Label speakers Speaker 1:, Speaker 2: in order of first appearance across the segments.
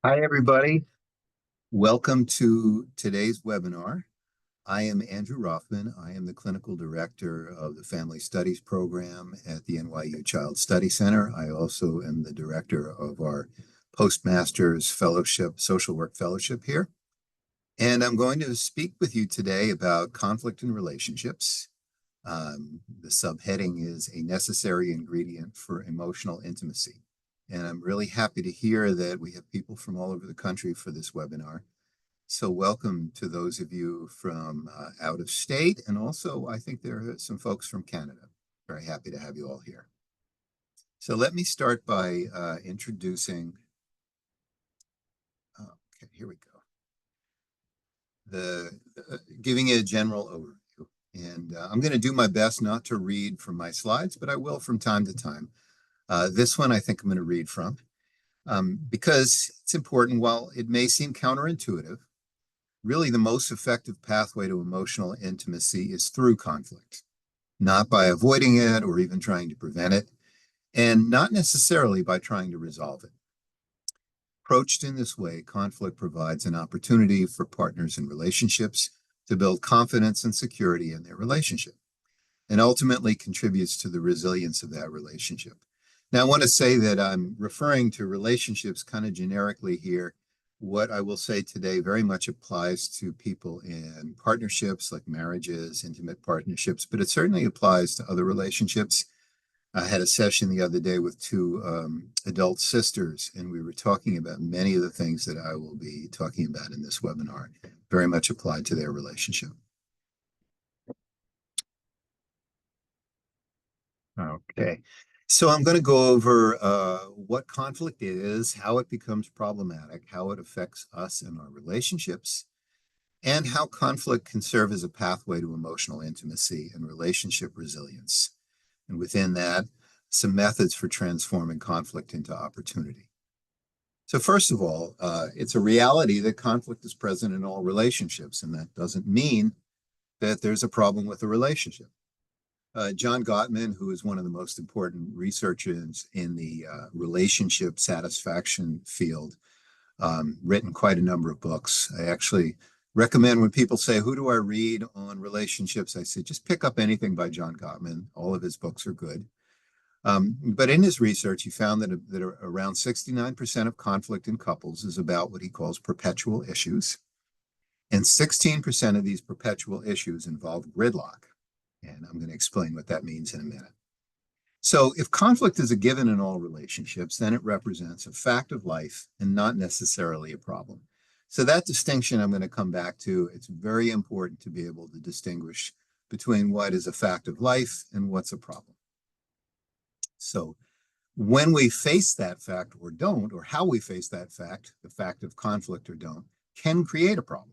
Speaker 1: Hi, everybody. Welcome to today's webinar. I am Andrew Rothman. I am the Clinical Director of the Family Studies Program at the NYU Child Study Center. I also am the Director of our Postmaster's Fellowship, Social Work Fellowship here. And I'm going to speak with you today about conflict in relationships. The subheading is a necessary ingredient for emotional intimacy. And I'm really happy to hear that we have people from all over the country for this webinar. So welcome to those of you from out of state. And also, I think there are some folks from Canada. Very happy to have you all here. So let me start by introducing, okay, here we go. Giving you a general overview. And I'm going to do my best not to read from my slides, but I will from time to time. This one I think I'm going to read from because it's important. While it may seem counterintuitive, really the most effective pathway to emotional intimacy is through conflict, not by avoiding it or even trying to prevent it, and not necessarily by trying to resolve it. Approached in this way, conflict provides an opportunity for partners in relationships to build confidence and security in their relationship, and ultimately contributes to the resilience of that relationship. Now, I want to say that I'm referring to relationships kind of generically here. What I will say today very much applies to people in partnerships like marriages, intimate partnerships, but it certainly applies to other relationships. I had a session the other day with two adult sisters, and we were talking about many of the things that I will be talking about in this webinar, very much applied to their relationship. Okay, so I'm going to go over what conflict is, how it becomes problematic, how it affects us and our relationships, and how conflict can serve as a pathway to emotional intimacy and relationship resilience. And within that, some methods for transforming conflict into opportunity. So first of all, it's a reality that conflict is present in all relationships, and that doesn't mean that there's a problem with a relationship. John Gottman, who is one of the most important researchers in the relationship satisfaction field, written quite a number of books. I actually recommend when people say, who do I read on relationships? I say, just pick up anything by John Gottman. All of his books are good. But in his research, he found that around 69% of conflict in couples is about what he calls perpetual issues. And 16% of these perpetual issues involve gridlock. And I'm going to explain what that means in a minute. So if conflict is a given in all relationships, then it represents a fact of life and not necessarily a problem. So that distinction I'm going to come back to. It's very important to be able to distinguish between what is a fact of life and what's a problem. So when we face that fact or don't, or how we face that fact, the fact of conflict or don't, can create a problem.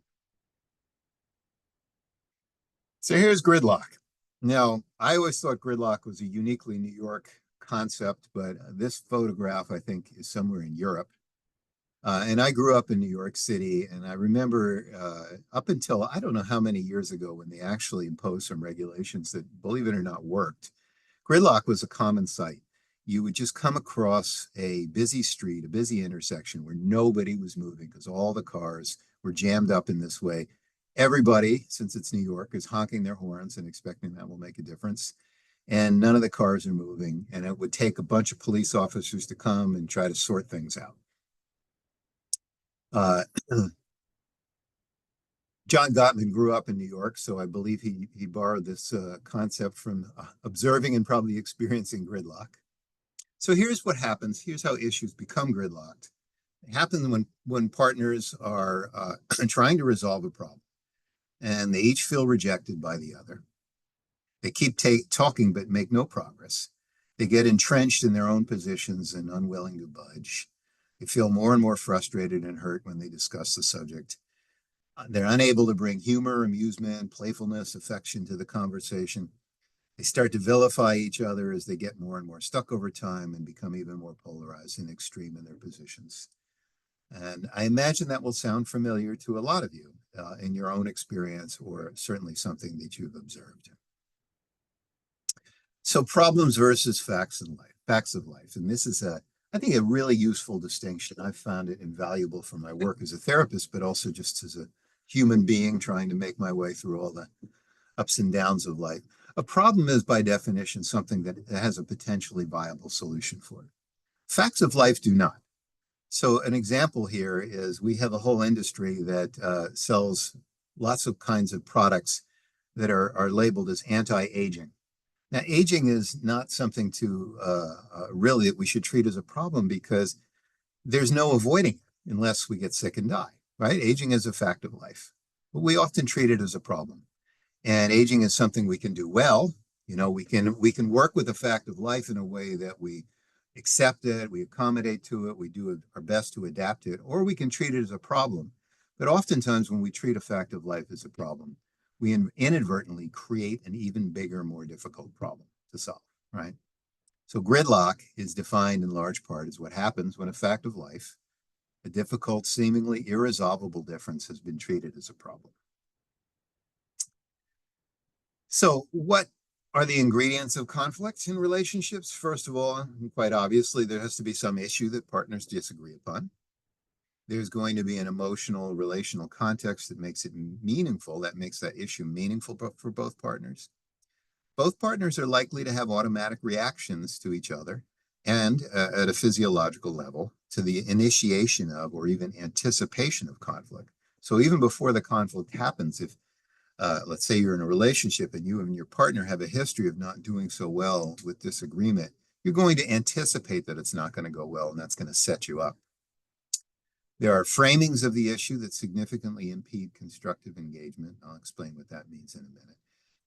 Speaker 1: So here's gridlock. Now, I always thought gridlock was a uniquely New York concept, but this photograph, I think, is somewhere in Europe. And I grew up in New York City, and I remember up until I don't know how many years ago when they actually imposed some regulations that, believe it or not, worked. Gridlock was a common sight. You would just come across a busy street, a busy intersection where nobody was moving because all the cars were jammed up in this way. Everybody, since it's New York, is honking their horns and expecting that will make a difference. And none of the cars are moving. And it would take a bunch of police officers to come and try to sort things out. John Gottman grew up in New York, so I believe he borrowed this concept from observing and probably experiencing gridlock. So here's what happens. Here's how issues become gridlocked. It happens when partners are trying to resolve a problem, and they each feel rejected by the other. They keep talking but make no progress. They get entrenched in their own positions and unwilling to budge. They feel more and more frustrated and hurt when they discuss the subject. They're unable to bring humor, amusement, playfulness, affection to the conversation. They start to vilify each other as they get more and more stuck over time and become even more polarized and extreme in their positions. And I imagine that will sound familiar to a lot of you in your own experience, or certainly something that you've observed. So problems versus facts of life. And this is a I think a really useful distinction. I've found it invaluable for my work as a therapist, but also just as a human being trying to make my way through all the ups and downs of life. A problem is, by definition, something that has a potentially viable solution for it. Facts of life do not. So, an example here is we have a whole industry that sells lots of kinds of products that are labeled as anti-aging. Now, aging is not something to really that we should treat as a problem because there's no avoiding it unless we get sick and die, right? Aging is a fact of life, but we often treat it as a problem. And aging is something we can do well. You know, we can work with the fact of life in a way that we accept it, we accommodate to it, we do our best to adapt it, or we can treat it as a problem. But oftentimes when we treat a fact of life as a problem, we inadvertently create an even bigger, more difficult problem to solve, right? So gridlock is defined in large part as what happens when a fact of life, a difficult, seemingly irresolvable difference, has been treated as a problem. So, what are the ingredients of conflict in relationships? First of all, quite obviously, there has to be some issue that partners disagree upon. There's going to be an emotional, relational context that makes it meaningful, that makes that issue meaningful for both partners. Both partners are likely to have automatic reactions to each other and at a physiological level to the initiation of or even anticipation of conflict. So, even before the conflict happens, if let's say you're in a relationship and you and your partner have a history of not doing so well with disagreement, you're going to anticipate that it's not going to go well, and that's going to set you up. There are framings of the issue that significantly impede constructive engagement. I'll explain what that means in a minute.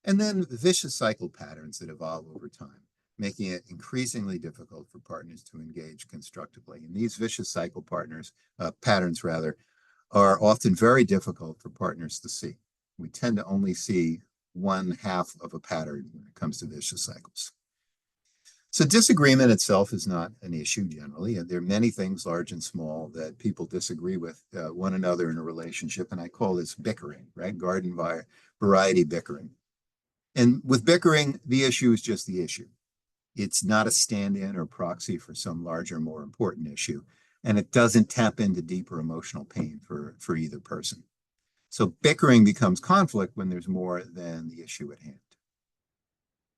Speaker 1: And then vicious cycle patterns that evolve over time, making it increasingly difficult for partners to engage constructively. And these vicious cycle patterns are often very difficult for partners to see. We tend to only see one half of a pattern when it comes to vicious cycles. So disagreement itself is not an issue generally. There are many things, large and small, that people disagree with one another in a relationship, and I call this bickering, right? Garden variety bickering. And with bickering, the issue is just the issue. It's not a stand-in or proxy for some larger, more important issue, and it doesn't tap into deeper emotional pain for either person. So bickering becomes conflict when there's more than the issue at hand.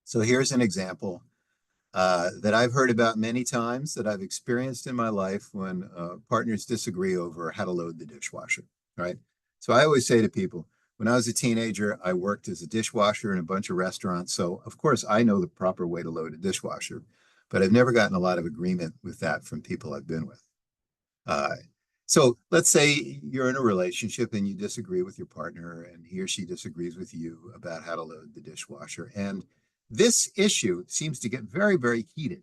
Speaker 1: So here's an example that I've heard about many times, that I've experienced in my life when partners disagree over how to load the dishwasher, right? So I always say to people, when I was a teenager, I worked as a dishwasher in a bunch of restaurants. So of course I know the proper way to load a dishwasher, but I've never gotten a lot of agreement with that from people I've been with. So let's say you're in a relationship and you disagree with your partner and he or she disagrees with you about how to load the dishwasher. And this issue seems to get very, very heated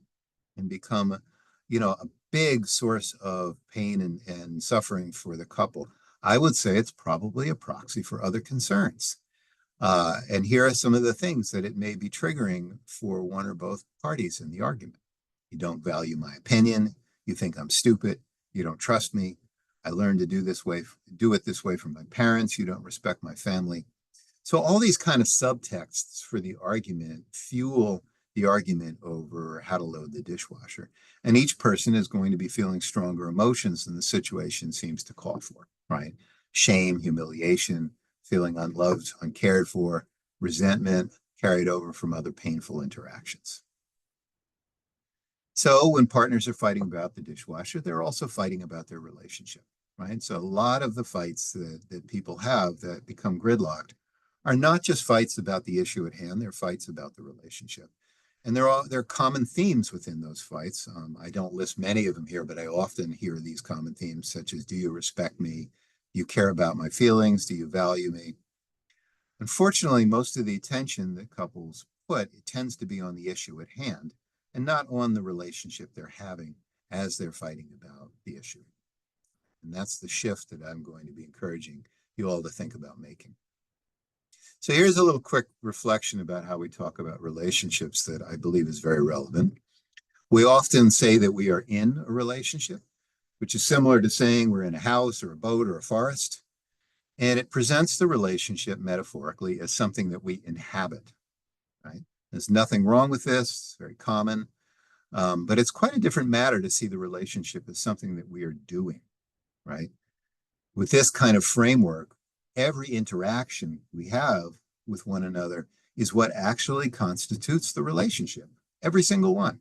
Speaker 1: and become, a big source of pain and suffering for the couple. I would say it's probably a proxy for other concerns. And here are some of the things that it may be triggering for one or both parties in the argument. You don't value my opinion. You think I'm stupid. You don't trust me. I learned to do it this way from my parents. You don't respect my family. So all these kind of subtexts for the argument fuel the argument over how to load the dishwasher. And each person is going to be feeling stronger emotions than the situation seems to call for, right? Shame, humiliation, feeling unloved, uncared for, resentment carried over from other painful interactions. So when partners are fighting about the dishwasher, they're also fighting about their relationship, right? So a lot of the fights that people have that become gridlocked are not just fights about the issue at hand, they're fights about the relationship. And there are common themes within those fights. I don't list many of them here, but I often hear these common themes, such as, do you respect me? Do you care about my feelings? Do you value me? Unfortunately, most of the attention that couples put, it tends to be on the issue at hand and not on the relationship they're having as they're fighting about the issue. And that's the shift that I'm going to be encouraging you all to think about making. So here's a little quick reflection about how we talk about relationships that I believe is very relevant. We often say that we are in a relationship, which is similar to saying we're in a house or a boat or a forest. And it presents the relationship metaphorically as something that we inhabit, right? There's nothing wrong with this. It's very common. But it's quite a different matter to see the relationship as something that we are doing, right? With this kind of framework, every interaction we have with one another is what actually constitutes the relationship, every single one.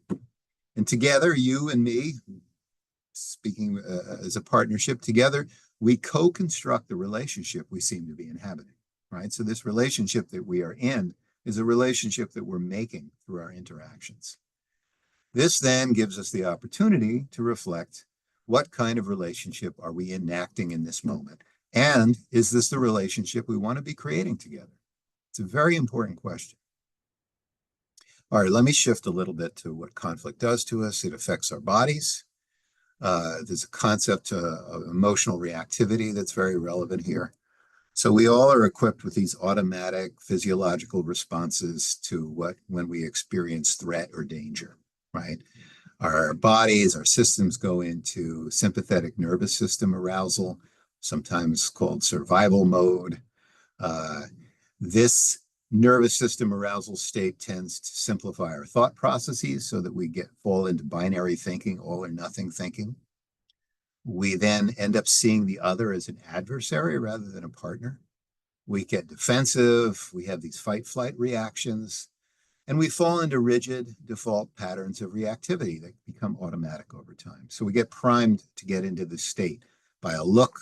Speaker 1: And together, you and me, speaking as a partnership together, we co-construct the relationship we seem to be inhabiting, right? So this relationship that we are in is a relationship that we're making through our interactions. This then gives us the opportunity to reflect, what kind of relationship are we enacting in this moment? And is this the relationship we want to be creating together? It's a very important question. All right, let me shift a little bit to what conflict does to us. It affects our bodies. There's a concept of emotional reactivity that's very relevant here. So we all are equipped with these automatic physiological responses to when we experience threat or danger, right? Our bodies, our systems go into sympathetic nervous system arousal, sometimes called survival mode. This nervous system arousal state tends to simplify our thought processes so that we fall into binary thinking, all or nothing thinking. We then end up seeing the other as an adversary rather than a partner. We get defensive. We have these fight flight reactions, and we fall into rigid default patterns of reactivity that become automatic over time. So we get primed to get into this state by a look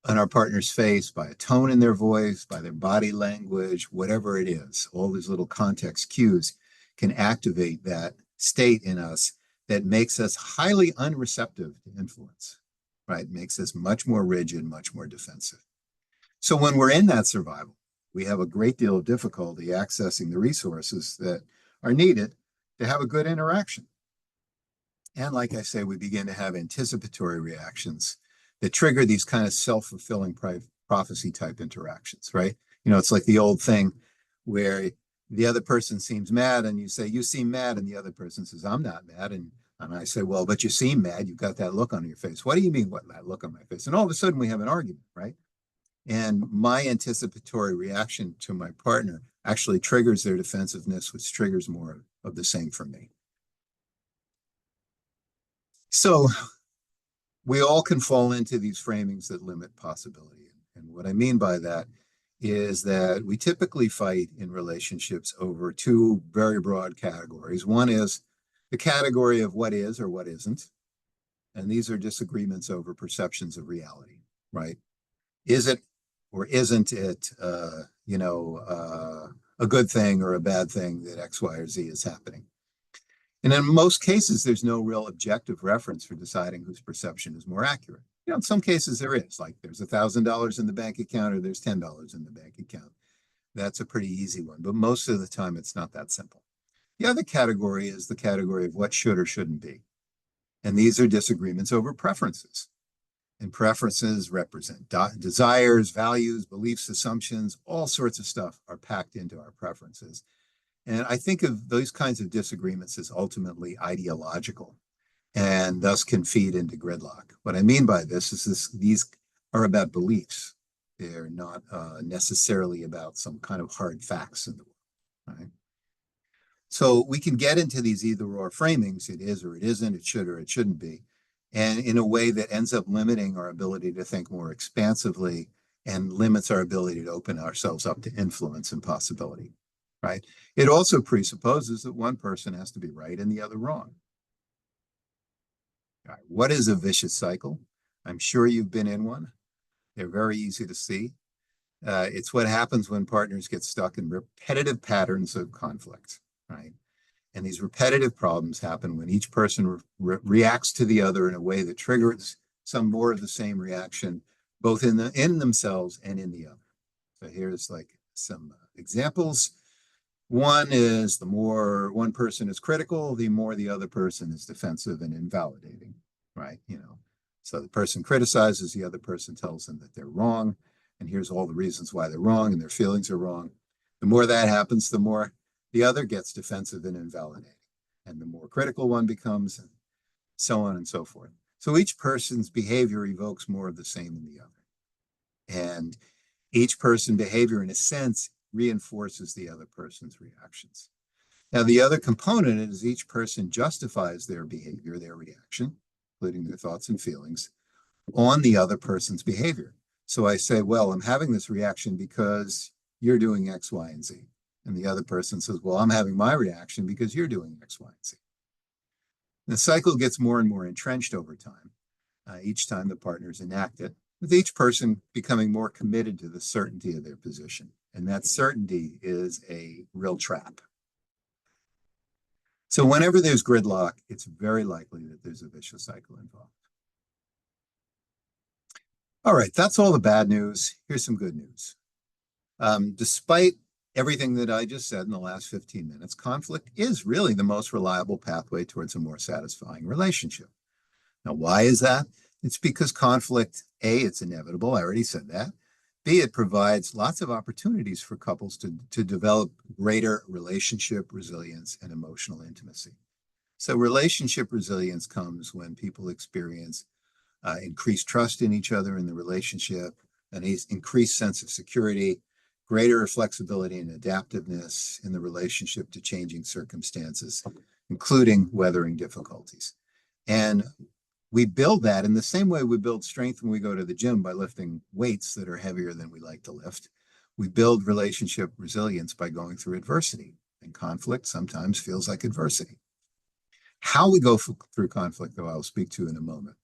Speaker 1: on our partner's face, by a tone in their voice, by their body language, whatever it is. All these little context cues can activate that state in us that makes us highly unreceptive to influence, right? Makes us much more rigid, much more defensive. So when we're in that survival, we have a great deal of difficulty accessing the resources that are needed to have a good interaction. And like I say, we begin to have anticipatory reactions that trigger these kind of self-fulfilling prophecy type interactions, right? It's like the old thing where the other person seems mad and you say, you seem mad. And the other person says, I'm not mad. And I say, well, but you seem mad. You've got that look on your face. What do you mean, what, that look on my face? And all of a sudden we have an argument, right? And my anticipatory reaction to my partner actually triggers their defensiveness, which triggers more of the same for me. So we all can fall into these framings that limit possibility. And what I mean by that is that we typically fight in relationships over two very broad categories. One is the category of what is or what isn't. And these are disagreements over perceptions of reality, right? Is it or isn't it, a good thing or a bad thing that X, Y, or Z is happening? And in most cases, there's no real objective reference for deciding whose perception is more accurate. In some cases there is, like there's $1,000 in the bank account or there's $10 in the bank account. That's a pretty easy one, but most of the time it's not that simple. The other category is the category of what should or shouldn't be. And these are disagreements over preferences. And preferences represent desires, values, beliefs, assumptions, all sorts of stuff are packed into our preferences. And I think of those kinds of disagreements as ultimately ideological and thus can feed into gridlock. What I mean by this is these are about beliefs. They're not necessarily about some kind of hard facts in the world, right? So we can get into these either or framings, it is or it isn't, it should or it shouldn't be, and in a way that ends up limiting our ability to think more expansively and limits our ability to open ourselves up to influence and possibility, right? It also presupposes that one person has to be right and the other wrong. All right, what is a vicious cycle? I'm sure you've been in one. They're very easy to see. It's what happens when partners get stuck in repetitive patterns of conflict, right? And these repetitive problems happen when each person reacts to the other in a way that triggers some more of the same reaction, both in themselves and in the other. So here's like some examples. One is the more one person is critical, the more the other person is defensive and invalidating, right? So the person criticizes, the other person tells them that they're wrong, and here's all the reasons why they're wrong and their feelings are wrong. The more that happens, the more the other gets defensive and invalidating, and the more critical one becomes, and so on and so forth. So each person's behavior evokes more of the same in the other. And each person's behavior, in a sense, reinforces the other person's reactions. Now, the other component is each person justifies their behavior, their reaction, including their thoughts and feelings, on the other person's behavior. So I say, well, I'm having this reaction because you're doing X, Y, and Z. And the other person says, well, I'm having my reaction because you're doing X, Y, and Z. The cycle gets more and more entrenched over time, each time the partners enact it, with each person becoming more committed to the certainty of their position. And that certainty is a real trap. So whenever there's gridlock, it's very likely that there's a vicious cycle involved. All right, that's all the bad news. Here's some good news. Despite everything that I just said in the last 15 minutes, conflict is really the most reliable pathway towards a more satisfying relationship. Now, why is that? It's because conflict, A, it's inevitable. I already said that. B, it provides lots of opportunities for couples to develop greater relationship resilience and emotional intimacy. So relationship resilience comes when people experience increased trust in each other in the relationship, an increased sense of security, greater flexibility and adaptiveness in the relationship to changing circumstances, including weathering difficulties. And we build that in the same way we build strength when we go to the gym by lifting weights that are heavier than we like to lift. We build relationship resilience by going through adversity, and conflict sometimes feels like adversity. How we go through conflict, though, I'll speak to in a moment.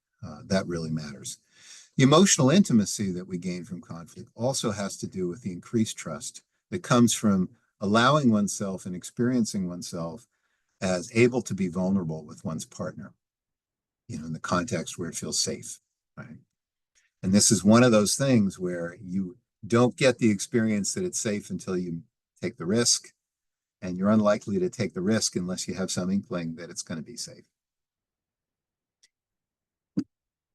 Speaker 1: That really matters. The emotional intimacy that we gain from conflict also has to do with the increased trust that comes from allowing oneself and experiencing oneself as able to be vulnerable with one's partner, in the context where it feels safe, right? And this is one of those things where you don't get the experience that it's safe until you take the risk, and you're unlikely to take the risk unless you have some inkling that it's going to be safe.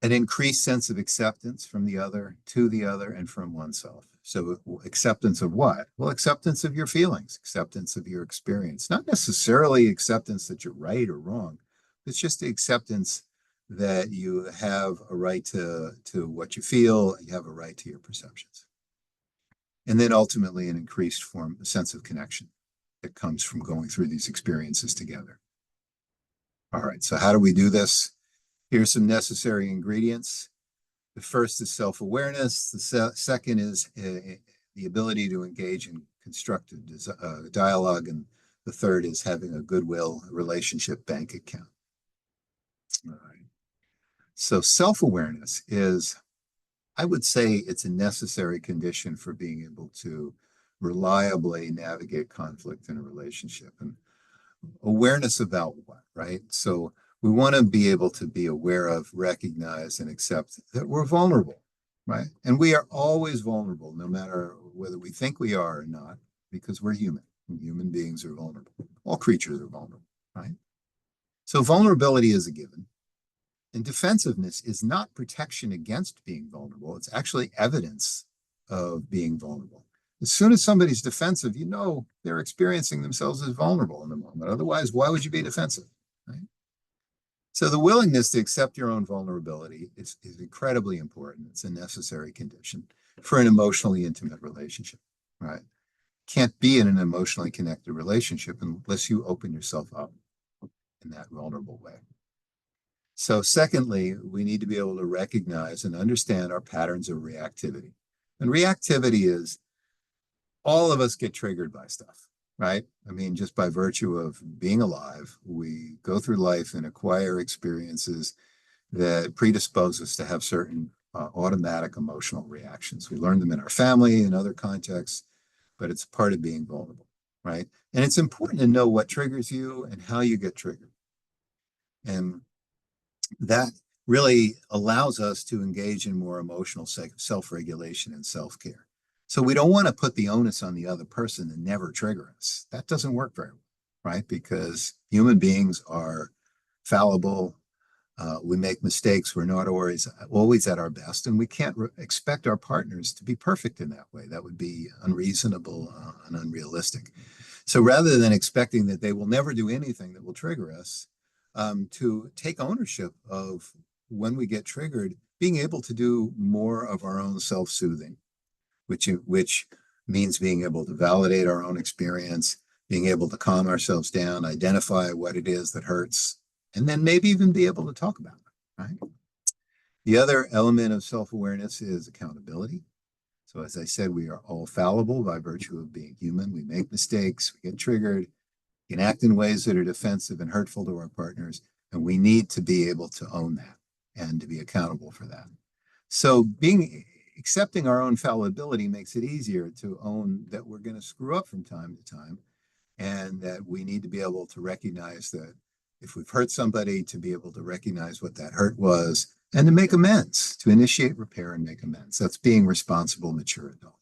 Speaker 1: An increased sense of acceptance from the other, to the other, and from oneself. So acceptance of what? Well, acceptance of your feelings, acceptance of your experience, not necessarily acceptance that you're right or wrong. It's just the acceptance that you have a right to what you feel, you have a right to your perceptions. And then ultimately an increased sense of connection that comes from going through these experiences together. All right, so how do we do this? Here's some necessary ingredients. The first is self-awareness. The second is the ability to engage in constructive dialogue. And the third is having a goodwill relationship bank account. All right. So self-awareness is, I would say it's a necessary condition for being able to reliably navigate conflict in a relationship. And awareness about what, right? So we want to be able to be aware of, recognize, and accept that we're vulnerable, right? And we are always vulnerable, no matter whether we think we are or not, because we're human. And human beings are vulnerable. All creatures are vulnerable, right? So vulnerability is a given. And defensiveness is not protection against being vulnerable. It's actually evidence of being vulnerable. As soon as somebody's defensive, they're experiencing themselves as vulnerable in the moment. Otherwise, why would you be defensive, right? So the willingness to accept your own vulnerability is incredibly important. It's a necessary condition for an emotionally intimate relationship, right? Can't be in an emotionally connected relationship unless you open yourself up in that vulnerable way. So secondly, we need to be able to recognize and understand our patterns of reactivity. And reactivity is all of us get triggered by stuff, right? I mean, just by virtue of being alive, we go through life and acquire experiences that predispose us to have certain automatic emotional reactions. We learn them in our family and other contexts, but it's part of being vulnerable, right? And it's important to know what triggers you and how you get triggered. And that really allows us to engage in more emotional self-regulation and self-care. So we don't want to put the onus on the other person and never trigger us. That doesn't work very well, right? Because human beings are fallible. We make mistakes. We're not always at our best. And we can't expect our partners to be perfect in that way. That would be unreasonable and unrealistic. So rather than expecting that they will never do anything that will trigger us, to take ownership of when we get triggered, being able to do more of our own self-soothing, which means being able to validate our own experience, being able to calm ourselves down, identify what it is that hurts, and then maybe even be able to talk about it, right? The other element of self-awareness is accountability. So as I said, we are all fallible by virtue of being human. We make mistakes, we get triggered, we can act in ways that are defensive and hurtful to our partners, and we need to be able to own that and to be accountable for that. So accepting our own fallibility makes it easier to own that we're going to screw up from time to time, and that we need to be able to recognize that if we've hurt somebody, to be able to recognize what that hurt was and to make amends, to initiate repair and make amends. That's being responsible, mature adult.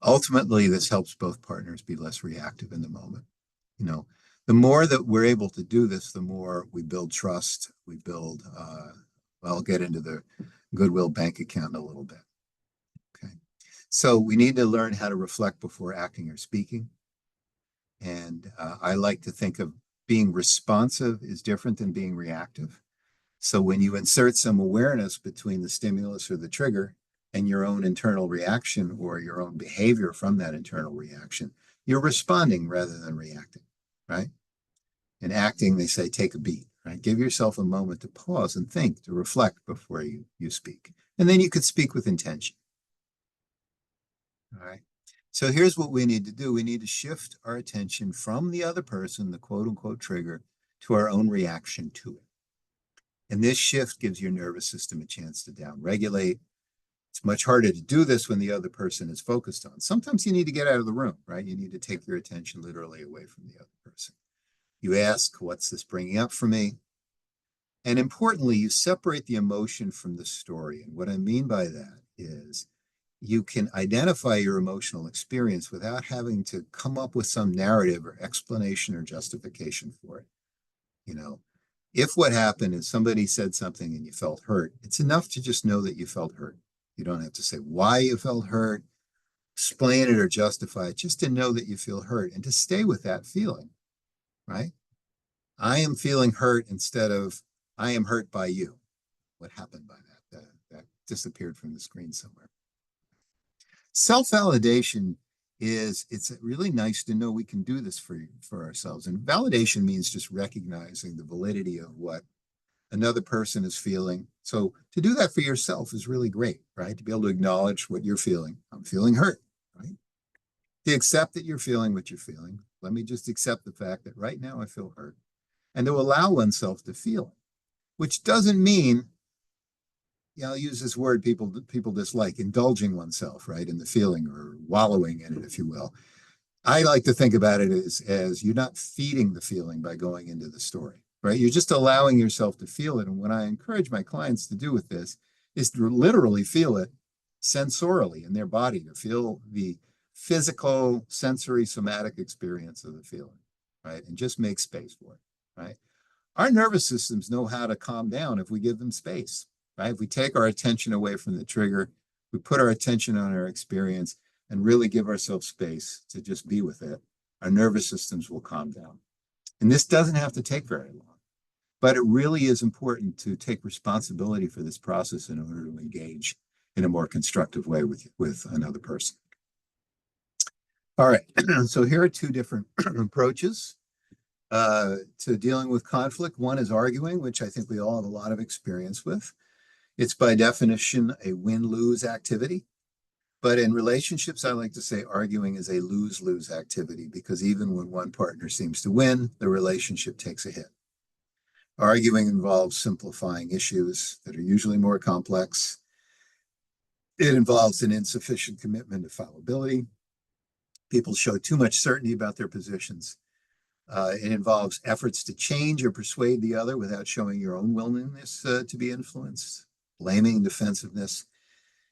Speaker 1: Ultimately, this helps both partners be less reactive in the moment. You know, the more that we're able to do this, the more we build trust, we build, I'll get into the goodwill bank account in a little bit. Okay. So we need to learn how to reflect before acting or speaking. And I like to think of being responsive is different than being reactive. So when you insert some awareness between the stimulus or the trigger and your own internal reaction or your own behavior from that internal reaction, you're responding rather than reacting, right? In acting, they say, take a beat, right? Give yourself a moment to pause and think, to reflect before you speak. And then you could speak with intention, all right? So here's what we need to do. We need to shift our attention from the other person, the quote unquote trigger, to our own reaction to it. And this shift gives your nervous system a chance to downregulate. It's much harder to do this when the other person is focused on. Sometimes you need to get out of the room, right? You need to take your attention literally away from the other person. You ask, what's this bringing up for me? And importantly, you separate the emotion from the story. And what I mean by that is you can identify your emotional experience without having to come up with some narrative or explanation or justification for it. You know, if what happened is somebody said something and you felt hurt, it's enough to just know that you felt hurt. You don't have to say why you felt hurt, explain it or justify it, just to know that you feel hurt and to stay with that feeling, right? I am feeling hurt instead of I am hurt by you. What happened by that? That disappeared from the screen somewhere. Self-validation it's really nice to know we can do this for ourselves. And validation means just recognizing the validity of what another person is feeling. So to do that for yourself is really great, right? To be able to acknowledge what you're feeling. I'm feeling hurt, right? To accept that you're feeling what you're feeling. Let me just accept the fact that right now I feel hurt. And to allow oneself to feel it, which doesn't mean, I'll use this word people dislike, indulging oneself, right, in the feeling or wallowing in it, if you will. I like to think about it as you're not feeding the feeling by going into the story, right? You're just allowing yourself to feel it. And what I encourage my clients to do with this is to literally feel it sensorially in their body, to feel the physical, sensory, somatic experience of the feeling, right? And just make space for it, right? Our nervous systems know how to calm down if we give them space, right? If we take our attention away from the trigger, we put our attention on our experience and really give ourselves space to just be with it, our nervous systems will calm down. And this doesn't have to take very long, but it really is important to take responsibility for this process in order to engage in a more constructive way with another person. All right, so here are two different approaches to dealing with conflict. One is arguing, which I think we all have a lot of experience with. It's by definition a win-lose activity. But in relationships, I like to say arguing is a lose-lose activity because even when one partner seems to win, the relationship takes a hit. Arguing involves simplifying issues that are usually more complex. It involves an insufficient commitment to fallibility. People show too much certainty about their positions. It involves efforts to change or persuade the other without showing your own willingness to be influenced, blaming, defensiveness.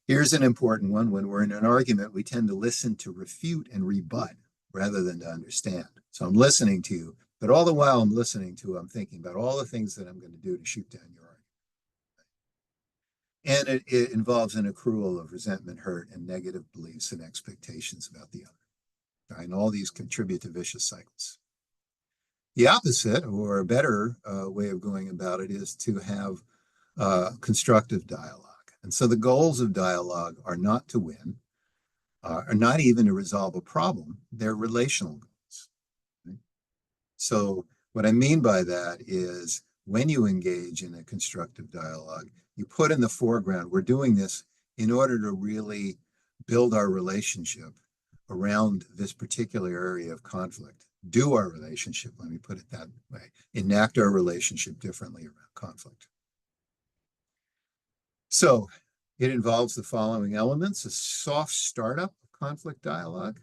Speaker 1: Here's an important one. When we're in an argument, we tend to listen to refute and rebut rather than to understand. So I'm listening to you, but all the while I'm listening to, I'm thinking about all the things that I'm going to do to shoot down your argument. And it involves an accrual of resentment, hurt, and negative beliefs and expectations about the other. Right? And all these contribute to vicious cycles. The opposite, or a better way of going about it, is to have constructive dialogue. And so the goals of dialogue are not to win, are not even to resolve a problem, they're relational goals. Right? So, what I mean by that is when you engage in a constructive dialogue, you put in the foreground, we're doing this in order to really build our relationship around this particular area of conflict. Do our relationship, let me put it that way, enact our relationship differently around conflict. So it involves the following elements: a soft startup of conflict dialogue.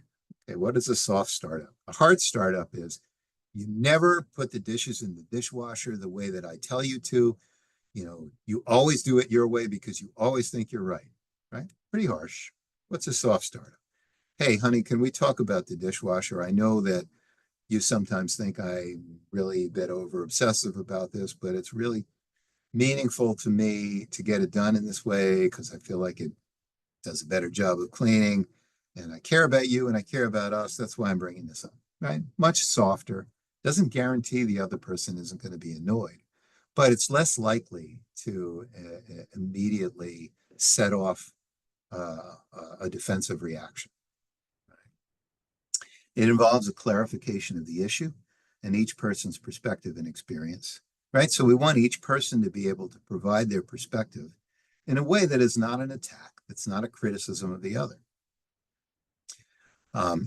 Speaker 1: Okay, what is a soft startup? A hard startup is you never put the dishes in the dishwasher the way that I tell you to. You always do it your way because you always think you're right, right? Pretty harsh. What's a soft startup? Hey, honey, can we talk about the dishwasher? I know that you sometimes think I'm really a bit over obsessive about this, but it's really meaningful to me to get it done in this way because I feel like it does a better job of cleaning. And I care about you and I care about us. That's why I'm bringing this up, right? Much softer. Doesn't guarantee the other person isn't going to be annoyed, but it's less likely to immediately set off a defensive reaction. It involves a clarification of the issue and each person's perspective and experience, right? So we want each person to be able to provide their perspective in a way that is not an attack, that's not a criticism of the other.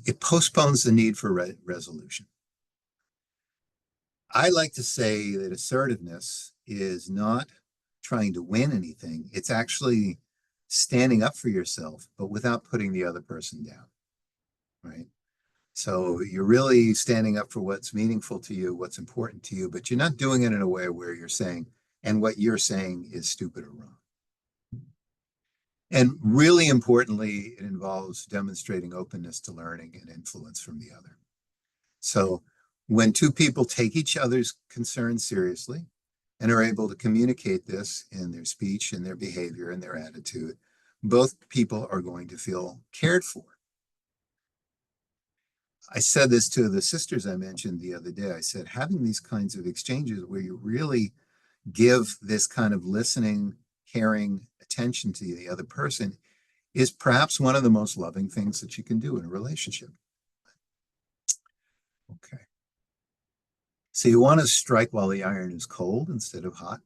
Speaker 1: It postpones the need for resolution. I like to say that assertiveness is not trying to win anything. It's actually standing up for yourself, but without putting the other person down, right? So you're really standing up for what's meaningful to you, what's important to you, but you're not doing it in a way where you're saying, and what you're saying is stupid or wrong. And really importantly, it involves demonstrating openness to learning and influence from the other. So when two people take each other's concerns seriously and are able to communicate this in their speech and their behavior and their attitude, both people are going to feel cared for. I said this to the sisters I mentioned the other day. I said, having these kinds of exchanges where you really give this kind of listening, caring attention to the other person is perhaps one of the most loving things that you can do in a relationship. Okay. So you want to strike while the iron is cold instead of hot.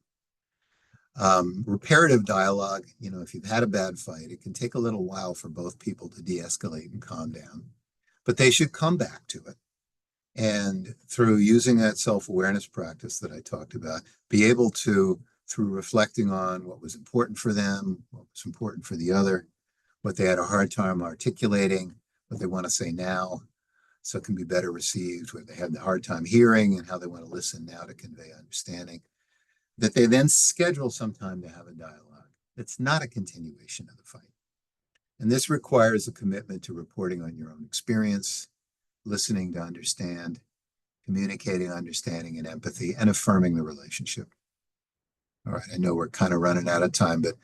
Speaker 1: Reparative dialogue, if you've had a bad fight, it can take a little while for both people to de-escalate and calm down, but they should come back to it. And through using that self-awareness practice that I talked about, be able to, through reflecting on what was important for them, what was important for the other, what they had a hard time articulating, what they want to say now, so it can be better received, what they had a hard time hearing, and how they want to listen now to convey understanding, that they then schedule some time to have a dialogue. It's not a continuation of the fight. And this requires a commitment to reporting on your own experience, listening to understand, communicating understanding and empathy, and affirming the relationship. All right, I know we're kind of running out of time, but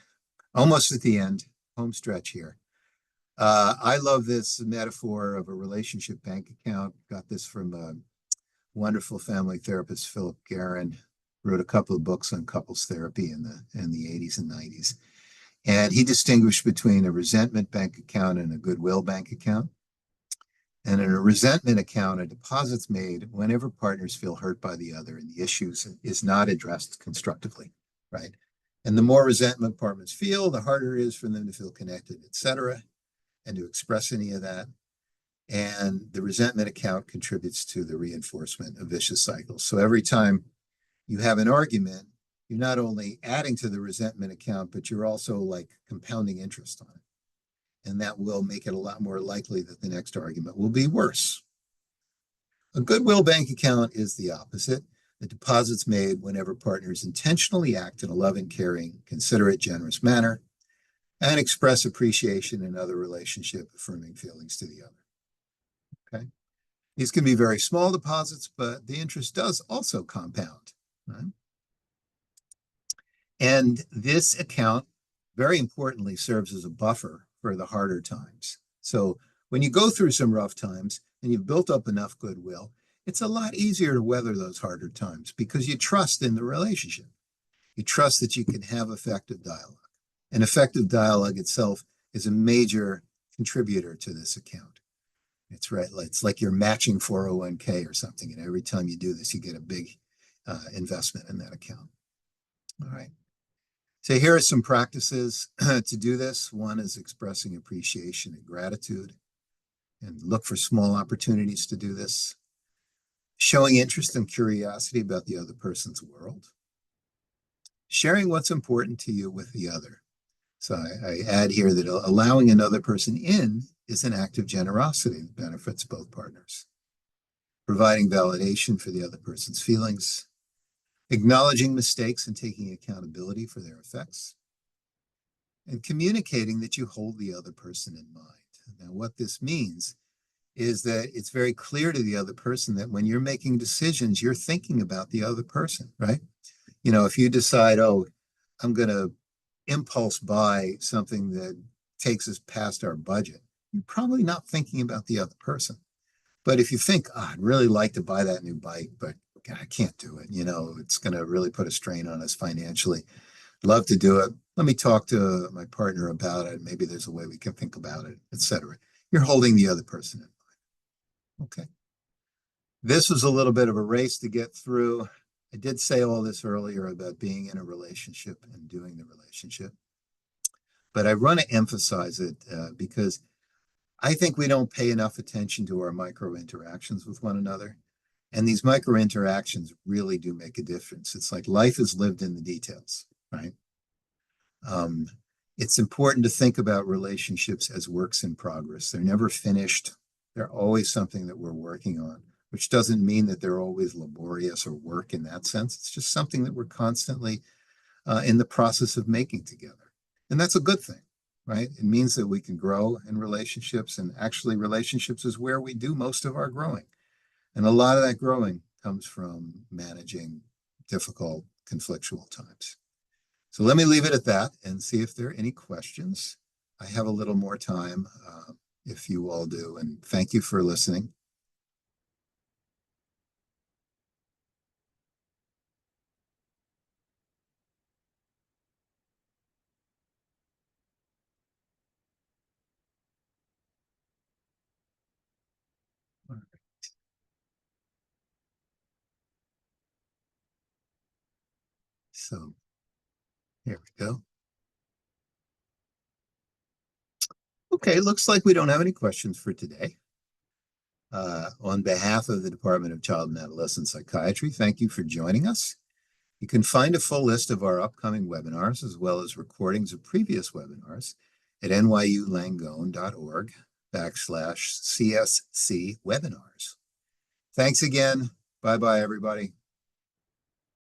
Speaker 1: almost at the end, home stretch here. I love this metaphor of a relationship bank account. Got this from a wonderful family therapist, Philip Guerin, wrote a couple of books on couples therapy in the 80s and 90s. And he distinguished between a resentment bank account and a goodwill bank account. And in a resentment account, a deposit's made whenever partners feel hurt by the other and the issues is not addressed constructively, right? And the more resentment partners feel, the harder it is for them to feel connected, etc., and to express any of that. And the resentment account contributes to the reinforcement of vicious cycles. So every time you have an argument, you're not only adding to the resentment account, but you're also like compounding interest on it. And that will make it a lot more likely that the next argument will be worse. A goodwill bank account is the opposite. The deposit's made whenever partners intentionally act in a loving, caring, considerate, generous manner and express appreciation in other relationship affirming feelings to the other. Okay. These can be very small deposits, but the interest does also compound. Right? And this account, very importantly, serves as a buffer for the harder times. So when you go through some rough times and you've built up enough goodwill, it's a lot easier to weather those harder times because you trust in the relationship. You trust that you can have effective dialogue. And effective dialogue itself is a major contributor to this account. It's right. It's like you're matching 401k or something. And every time you do this, you get a big investment in that account. All right. So here are some practices to do this. One is expressing appreciation and gratitude, and look for small opportunities to do this. Showing interest and curiosity about the other person's world. Sharing what's important to you with the other. So I add here that allowing another person in is an act of generosity that benefits both partners. Providing validation for the other person's feelings. Acknowledging mistakes and taking accountability for their effects. And communicating that you hold the other person in mind. Now, what this means is that it's very clear to the other person that when you're making decisions, you're thinking about the other person, right? If you decide, oh, I'm going to impulse buy something that takes us past our budget, you're probably not thinking about the other person. But if you think, oh, I'd really like to buy that new bike, but I can't do it. It's going to really put a strain on us financially. Love to do it. Let me talk to my partner about it. Maybe there's a way we can think about it, etc. You're holding the other person in mind. Okay. This was a little bit of a race to get through. I did say all this earlier about being in a relationship and doing the relationship, but I want to emphasize it because I think we don't pay enough attention to our micro interactions with one another. And these micro interactions really do make a difference. It's like life is lived in the details, right? It's important to think about relationships as works in progress. They're never finished. They're always something that we're working on, which doesn't mean that they're always laborious or work in that sense. It's just something that we're constantly in the process of making together. And that's a good thing, right? It means that we can grow in relationships, and actually relationships is where we do most of our growing. And a lot of that growing comes from managing difficult, conflictual times. So let me leave it at that and see if there are any questions. I have a little more time if you all do, and thank you for listening. So here we go. Okay, looks like we don't have any questions for today. On behalf of the Department of Child and Adolescent Psychiatry, thank you for joining us. You can find a full list of our upcoming webinars as well as recordings of previous webinars at nyulangone.org/CSC webinars. Thanks again. Bye-bye, everybody.